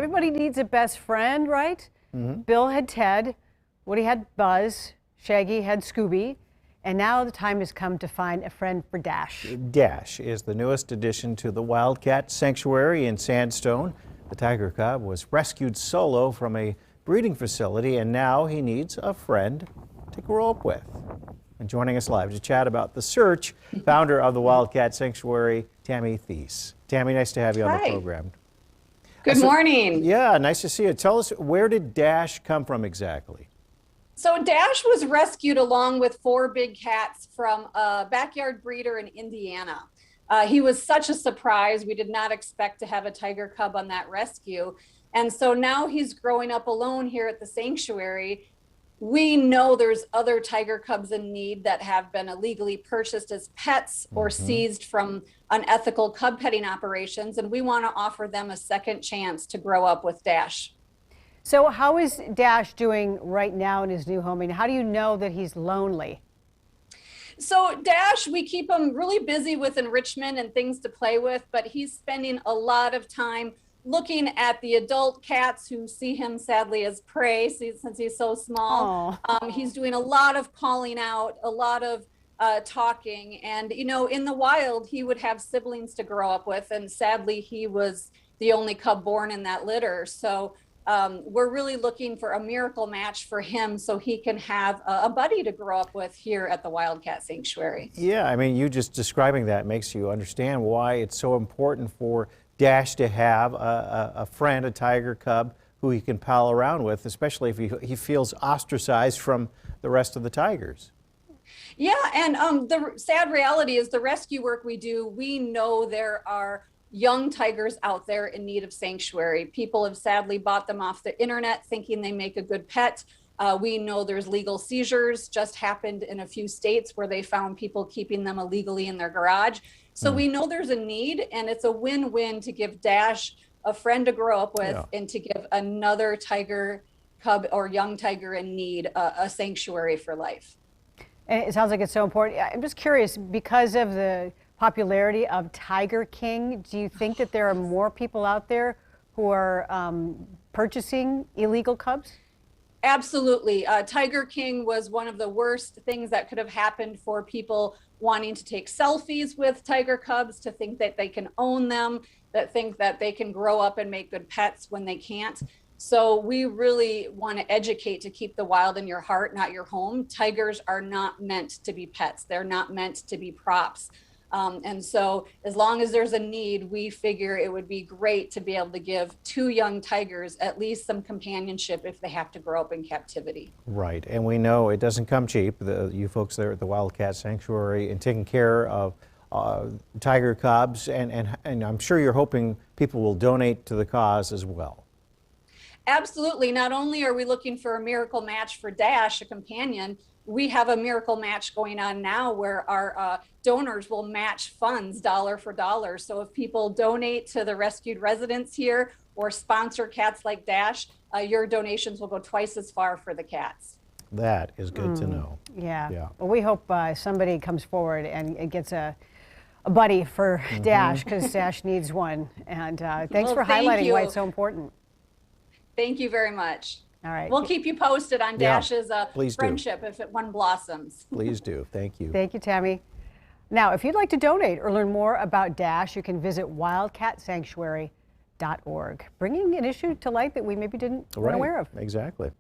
everybody needs a best friend, right? Bill had Ted, Woody had Buzz, Shaggy had Scooby, and now the time has come to find a friend for Dash. Dash is the newest addition to the Wildcat Sanctuary in Sandstone. The tiger cub was rescued solo from a breeding facility, and now he needs a friend to grow up with. And joining us live to chat about the search, founder of the Wildcat Sanctuary, Tammy Thies. Tammy, nice to have you on the program. Good morning. Yeah, nice to see you. Tell us, where did Dash come from exactly? So Dash was rescued along with 4 big cats from a backyard breeder in Indiana. He was such a surprise. We did not expect to have a tiger cub on that rescue. And so now he's growing up alone here at the sanctuary. We know there's other tiger cubs in need that have been illegally purchased as pets or seized from unethical cub petting operations, and we want to offer them a second chance to grow up with Dash. So how is Dash doing right now in his new home? And how do you know that he's lonely? So Dash, we keep him really busy with enrichment and things to play with, but he's spending a lot of time looking at the adult cats who see him sadly as prey since he's so small. He's doing a lot of calling out, a lot of talking, and you know, in the wild he would have siblings to grow up with, and sadly he was the only cub born in that litter. So we're really looking for a miracle match for him so he can have a buddy to grow up with here at the Wildcat Sanctuary. Yeah, I mean, you just describing that makes you understand why it's so important for Dash to have a friend, a tiger cub, who he can pal around with, especially if he feels ostracized from the rest of the tigers. Yeah, and the sad reality is the rescue work we do, we know there are young tigers out there in need of sanctuary. People have sadly bought them off the internet thinking they make a good pet. We know there's legal seizures just happened in a few states where they found people keeping them illegally in their garage. So we know there's a need, and it's a win-win to give Dash a friend to grow up with and to give another tiger cub or young tiger in need a sanctuary for life. And it sounds like it's so important. I'm just curious, because of the popularity of Tiger King, do you think that there are more people out there who are purchasing illegal cubs? Absolutely. Tiger King was one of the worst things that could have happened for people wanting to take selfies with tiger cubs, to think that they can own them, that think that they can grow up and make good pets when they can't. So we really want to educate to keep the wild in your heart, not your home. Tigers are not meant to be pets. They're not meant to be props. And so as long as there's a need, we figure it would be great to be able to give 2 young tigers at least some companionship if they have to grow up in captivity. Right, and we know it doesn't come cheap. You folks there at the Wildcat Sanctuary and taking care of tiger cubs, and I'm sure you're hoping people will donate to the cause as well. Absolutely. Not only are we looking for a miracle match for Dash, a companion, we have a miracle match going on now where our donors will match funds dollar for dollar. So if people donate to the rescued residents here or sponsor cats like Dash, your donations will go twice as far for the cats. That is good to know. Yeah. Well, we hope somebody comes forward and gets a buddy for Dash, because Dash needs one. And thanks for highlighting why it's so important. Thank you very much. All right. We'll keep you posted on Dash's friendship if one blossoms. Please do. Thank you. Thank you, Tammy. Now, if you'd like to donate or learn more about Dash, you can visit wildcatsanctuary.org, bringing an issue to light that we maybe weren't aware of. Exactly.